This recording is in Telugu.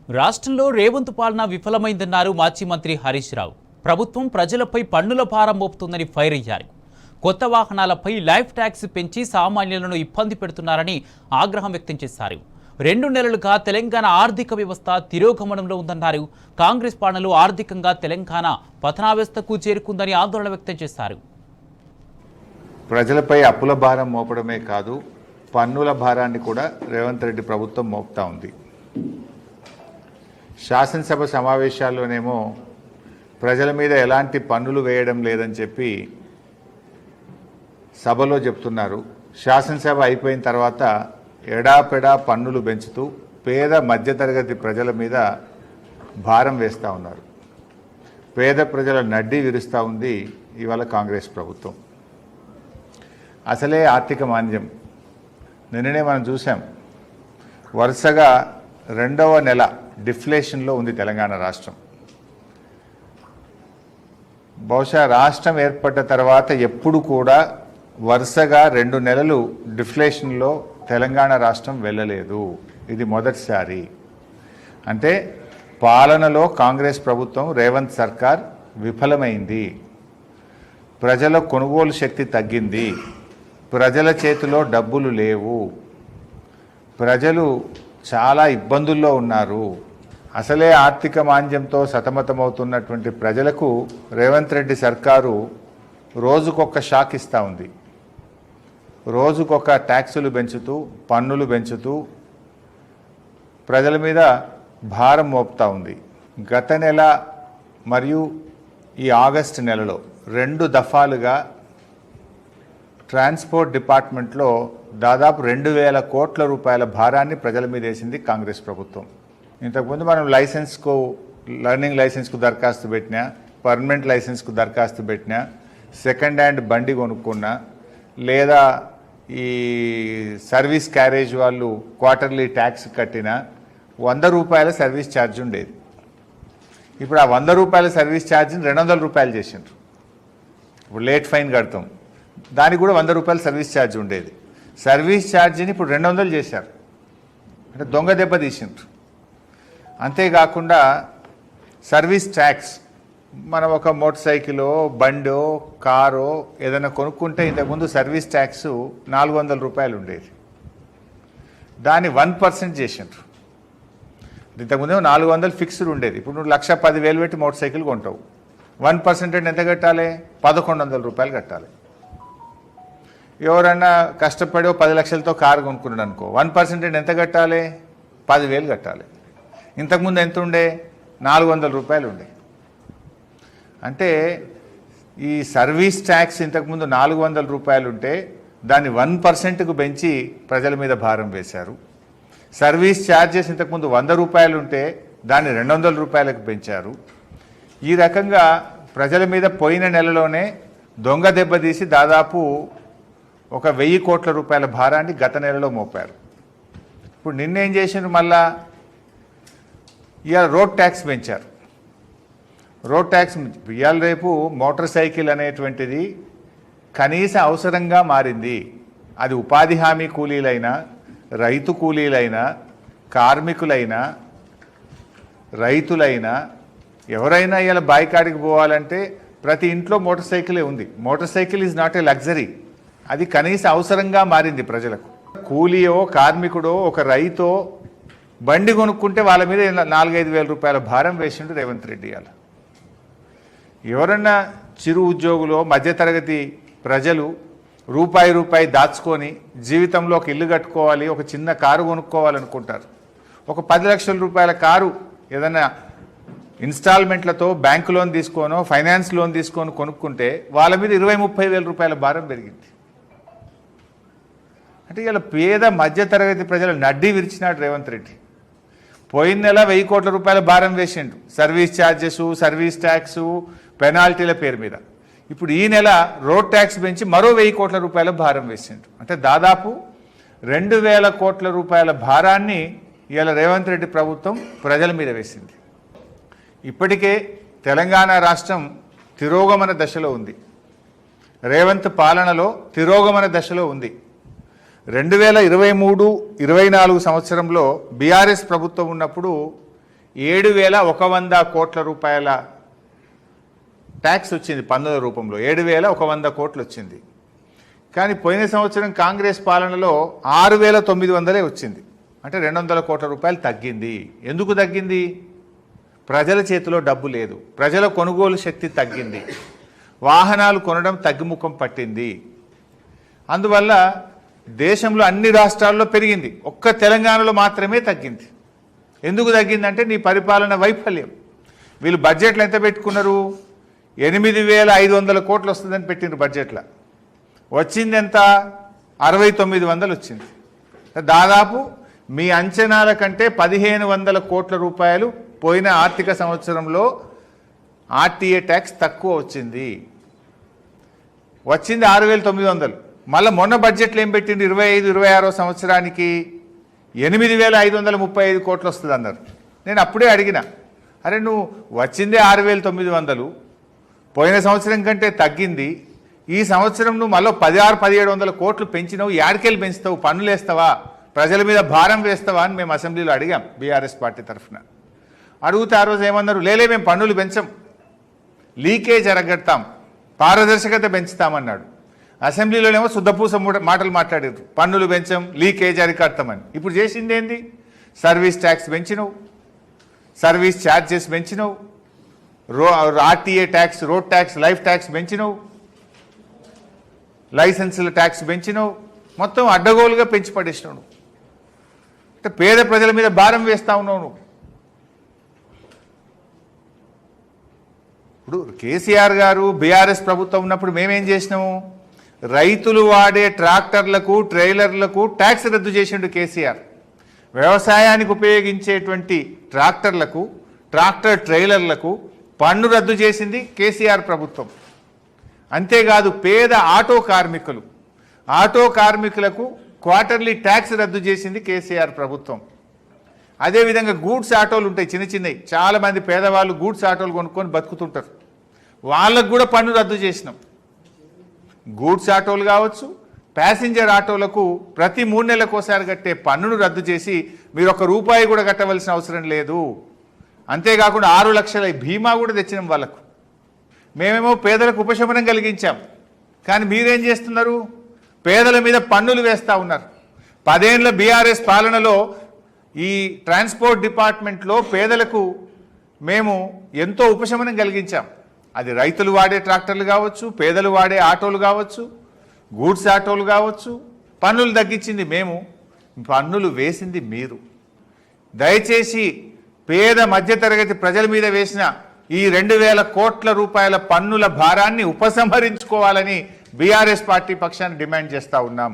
రాష్ట్రంలో రేవంత్ పాలన విఫలమైందన్నారు మాజీ మంత్రి హరీష్ రావు. ప్రభుత్వం ప్రజలపై పన్నుల భారం మోపుతుందని ఫైర్ అయ్యారు. కొత్త వాహనాలపై లైఫ్ ట్యాక్స్ పెంచి సామాన్యులను ఇబ్బంది పెడుతున్నారని ఆగ్రహం వ్యక్తం చేశారు. 2 నెలలుగా తెలంగాణ ఆర్థిక వ్యవస్థ తిరోగమనంలో ఉందన్నారు. కాంగ్రెస్ పాలనలో ఆర్థికంగా తెలంగాణ పతనావస్థకు చేరుకుందని ఆందోళన వ్యక్తం చేశారు. ప్రజలపై అప్పుల భారం మోపడమే కాదు, పన్నుల భారాన్ని కూడా రేవంత్ రెడ్డి ప్రభుత్వం మోపుతా ఉంది. శాసనసభ సమావేశాల్లోనేమో ప్రజల మీద ఎలాంటి పన్నులు వేయడం లేదని చెప్పి సభలో చెప్తున్నారు. శాసనసభ అయిపోయిన తర్వాత ఎడాపెడా పన్నులు పెంచుతూ పేద మధ్యతరగతి ప్రజల మీద భారం వేస్తూ ఉన్నారు. పేద ప్రజల నడ్డి విరుస్తూ ఉంది ఇవాళ కాంగ్రెస్ ప్రభుత్వం. అసలే ఆర్థిక మాంద్యం. నిన్ననే మనం చూసాం, వరుసగా 2వ నెల డిఫ్లేషన్లో ఉంది తెలంగాణ రాష్ట్రం. బహుశా రాష్ట్రం ఏర్పడ్డ తర్వాత ఎప్పుడు కూడా వరుసగా 2 నెలలు డిఫ్లేషన్లో తెలంగాణ రాష్ట్రం వెళ్ళలేదు. ఇది మొదటిసారి. అంటే పాలనలో కాంగ్రెస్ ప్రభుత్వం, రేవంత్ సర్కార్ విఫలమైంది. ప్రజల కొనుగోలు శక్తి తగ్గింది. ప్రజల చేతిలో డబ్బులు లేవు. ప్రజలు చాలా ఇబ్బందుల్లో ఉన్నారు. అసలే ఆర్థిక మాంద్యంతో సతమతమవుతున్నటువంటి ప్రజలకు రేవంత్ రెడ్డి సర్కారు రోజుకొక షాక్ ఇస్తూ ఉంది. రోజుకొక ట్యాక్సులు పెంచుతూ, పన్నులు పెంచుతూ ప్రజల మీద భారం మోపుతూ ఉంది. గత నెల మరియు ఈ ఆగస్టు నెలలో 2 దఫాలుగా ట్రాన్స్పోర్ట్ డిపార్ట్మెంట్లో దాదాపు 2,000 కోట్ల రూపాయల భారాన్ని ప్రజల మీద వేసింది కాంగ్రెస్ ప్రభుత్వం. ఇంతకుముందు మనం లర్నింగ్ లైసెన్స్కు దరఖాస్తు పెట్టినా, పర్మనెంట్ లైసెన్స్కు దరఖాస్తు పెట్టినా, సెకండ్ హ్యాండ్ బండి కొనుక్కున్నా, లేదా ఈ సర్వీస్ క్యారేజ్ వాళ్ళు క్వార్టర్లీ ట్యాక్స్ కట్టినా 100 రూపాయల సర్వీస్ ఛార్జ్ ఉండేది. ఇప్పుడు ఆ 100 రూపాయల సర్వీస్ ఛార్జ్ని 200 రూపాయలు చేసిండ్రు. ఇప్పుడు లేట్ ఫైన్ కడతాం, దానికి కూడా 100 రూపాయల సర్వీస్ ఛార్జ్ ఉండేది. సర్వీస్ ఛార్జీని ఇప్పుడు 200 చేశారు. అంటే దొంగ దెబ్బ తీసిండ్రు. అంతేకాకుండా సర్వీస్ ట్యాక్స్, మనం ఒక మోటార్ సైకిలో, బండో, కారో ఏదైనా కొనుక్కుంటే ఇంతకుముందు సర్వీస్ ట్యాక్స్ 400 రూపాయలు ఉండేది. దాన్ని 1% చేసిండ్రు. ఇంతకుముందు 400 ఫిక్స్డ్ ఉండేది. ఇప్పుడు నువ్వు 1,10,000 పెట్టి మోటార్ సైకిల్ కొంటావు. 1% ఎంత కట్టాలి? 1,100 రూపాయలు కట్టాలి. ఎవరన్నా కష్టపడి 10 లక్షలతో కారు కొనుక్కున్నాడు అనుకో, 1% ఎంత కట్టాలి? 10,000 కట్టాలి. ఇంతకుముందు ఎంత ఉండే? 400 రూపాయలు ఉండే. అంటే ఈ సర్వీస్ ట్యాక్స్ ఇంతకుముందు 400 రూపాయలు ఉంటే దాన్ని 1%కు పెంచి ప్రజల మీద భారం వేశారు. సర్వీస్ ఛార్జెస్ ఇంతకుముందు 100 రూపాయలు ఉంటే దాన్ని 200 రూపాయలకు పెంచారు. ఈ రకంగా ప్రజల మీద పోయిన నెలలోనే దొంగ దెబ్బతీసి దాదాపు ఒక 1,000 కోట్ల రూపాయల భారాన్ని గత నెలలో మోపారు. ఇప్పుడు నిన్నేం చేసిండ్రు? మళ్ళా ఇవాళ రోడ్ ట్యాక్స్ పెంచారు. రోడ్ ట్యాక్స్ ఇవాళ రేపు మోటార్ సైకిల్ అనేటువంటిది కనీస అవసరంగా మారింది. అది ఉపాధి హామీ కూలీలైనా, రైతు కూలీలైనా, కార్మికులైనా, రైతులైనా, ఎవరైనా ఇవాళ బాయికాడికి పోవాలంటే ప్రతి ఇంట్లో మోటార్ సైకిలే ఉంది. Motor cycle is not a luxury. అది కనీస అవసరంగా మారింది ప్రజలకు. కూలీయో, కార్మికుడో, ఒక రైతో బండి కొనుక్కుంటే వాళ్ళ మీద 4-5 వేల రూపాయల భారం వేసిండు రేవంత్ రెడ్డి. అలా ఎవరన్నా చిరు ఉద్యోగులో, మధ్యతరగతి ప్రజలు రూపాయి దాచుకొని జీవితంలో ఒక ఇల్లు కట్టుకోవాలి, ఒక చిన్న కారు కొనుక్కోవాలనుకుంటారు. ఒక 10 లక్షల రూపాయల కారు ఏదైనా ఇన్స్టాల్మెంట్లతో బ్యాంకు లోన్ తీసుకోనో, ఫైనాన్స్ లోన్ తీసుకొని కొనుక్కుంటే వాళ్ళ మీద 20-30 వేల రూపాయల భారం పెరిగింది. అంటే ఇలా పేద మధ్యతరగతి ప్రజల నడ్డి విరిచినాడు రేవంత్ రెడ్డి. పోయిన నెల 1,000 కోట్ల రూపాయల భారం వేసిండు సర్వీస్ ఛార్జెస్, సర్వీస్ ట్యాక్స్, పెనాల్టీల పేరు మీద. ఇప్పుడు ఈ నెల రోడ్ ట్యాక్స్ పెంచి మరో 1,000 కోట్ల రూపాయల భారం వేసిండు. అంటే దాదాపు 2,000 కోట్ల రూపాయల భారాన్ని ఇవాళ రేవంత్ రెడ్డి ప్రభుత్వం ప్రజల మీద వేసింది. ఇప్పటికే తెలంగాణ రాష్ట్రం తిరోగమన దశలో ఉంది. రేవంత్ పాలనలో తిరోగమన దశలో ఉంది. 2023-24 సంవత్సరంలో బీఆర్ఎస్ ప్రభుత్వం ఉన్నప్పుడు 7,100 కోట్ల రూపాయల ట్యాక్స్ వచ్చింది పన్నుల రూపంలో. 7,100 కోట్లు వచ్చింది. కానీ పోయిన సంవత్సరం కాంగ్రెస్ పాలనలో 6,900 వచ్చింది. అంటే 200 కోట్ల రూపాయలు తగ్గింది. ఎందుకు తగ్గింది? ప్రజల చేతిలో డబ్బు లేదు, ప్రజల కొనుగోలు శక్తి తగ్గింది, వాహనాలు కొనడం తగ్గుముఖం పట్టింది. అందువల్ల దేశంలో అన్ని రాష్ట్రాల్లో పెరిగింది, ఒక్క తెలంగాణలో మాత్రమే తగ్గింది. ఎందుకు తగ్గిందంటే నీ పరిపాలన వైఫల్యం. వీళ్ళు బడ్జెట్లు ఎంత పెట్టుకున్నారు? 8,500 కోట్లు వస్తుందని పెట్టినారు బడ్జెట్లో. వచ్చింది ఎంత? 6,900 వచ్చింది. దాదాపు మీ అంచనాల కంటే 1,500 కోట్ల రూపాయలు పోయిన ఆర్థిక సంవత్సరంలో ఆర్టీఏ ట్యాక్స్ తక్కువ వచ్చింది. 6,900. మళ్ళీ మొన్న బడ్జెట్లో ఏం పెట్టింది? 25-26 సంవత్సరానికి 8,535 కోట్లు వస్తుంది అన్నారు. నేను అప్పుడే అడిగిన, అరే నువ్వు వచ్చిందే 6,900, పోయిన సంవత్సరం కంటే తగ్గింది, ఈ సంవత్సరం నువ్వు మళ్ళీ 16-1700 కోట్లు పెంచినావు, యాడికెళ్ళి పెంచుతావు? పన్నులు వేస్తావా? ప్రజల మీద భారం వేస్తావా అని మేము అసెంబ్లీలో అడిగాం బీఆర్ఎస్ పార్టీ తరఫున. అడిగితే ఆ రోజు ఏమన్నారు? లేలే, మేము పన్నులు పెంచం, లీకేజ్ అరగడతాం, పారదర్శకత పెంచుతామన్నాడు. అసెంబ్లీలోనేమో శుద్ధపూస మాటలు మాట్లాడారు, పన్నులు పెంచం, లీకేజ్ అరికడతామని. ఇప్పుడు చేసింది ఏంది? సర్వీస్ ట్యాక్స్ పెంచినవు, సర్వీస్ ఛార్జెస్ పెంచినవు, RTA tax, road tax, life tax పెంచినవు, లైసెన్సుల ట్యాక్స్ పెంచినవు, మొత్తం అడ్డగోలుగా పెంచి పడేసినావు. అంటే పేద ప్రజల మీద భారం వేస్తా ఉన్నావు నువ్వు. ఇప్పుడు కేసీఆర్ గారు బీఆర్ఎస్ ప్రభుత్వం ఉన్నప్పుడు మేమేం చేసినాము? రైతులు వాడే ట్రాక్టర్లకు, ట్రైలర్లకు ట్యాక్స్ రద్దు చేసిండు కేసీఆర్. వ్యవసాయానికి ఉపయోగించేటువంటి ట్రాక్టర్లకు, ట్రాక్టర్ ట్రైలర్లకు పన్ను రద్దు చేసింది కేసీఆర్ ప్రభుత్వం. అంతేకాదు పేద ఆటో కార్మికులకు క్వార్టర్లీ ట్యాక్స్ రద్దు చేసింది కేసీఆర్ ప్రభుత్వం. అదేవిధంగా గూడ్స్ ఆటోలు ఉంటాయి, చిన్న చిన్నవి, చాలామంది పేదవాళ్ళు గూడ్స్ ఆటోలు కొనుక్కొని బతుకుతుంటారు, వాళ్ళకు కూడా పన్ను రద్దు చేసినాం. గూడ్స్ ఆటోలు కావచ్చు, ప్యాసింజర్ ఆటోలకు ప్రతి 3 నెలలకోసారి కట్టే పన్నును రద్దు చేసి మీరు ₹1 కూడా కట్టవలసిన అవసరం లేదు. అంతేకాకుండా 6 లక్షల బీమా కూడా తెచ్చినాం వాళ్ళకు. మేమేమో పేదలకు ఉపశమనం కలిగించాం, కానీ మీరేం చేస్తున్నారు? పేదల మీద పన్నులు వేస్తూ ఉన్నారు. 10 ఏళ్ల బీఆర్ఎస్ పాలనలో ఈ ట్రాన్స్పోర్ట్ డిపార్ట్మెంట్లో పేదలకు మేము ఎంతో ఉపశమనం కలిగించాం. అది రైతులు వాడే ట్రాక్టర్లు కావచ్చు, పేదలు వాడే ఆటోలు కావచ్చు, గూడ్స్ ఆటోలు కావచ్చు. పన్నులు తగ్గించింది మేము, పన్నులు వేసింది మీరు. దయచేసి పేద మధ్యతరగతి ప్రజల మీద వేసిన ఈ 2,000 కోట్ల రూపాయల పన్నుల భారాన్ని ఉపసంహరించుకోవాలని బీఆర్ఎస్ పార్టీ పక్షాన్ని డిమాండ్ చేస్తూ ఉన్నాం.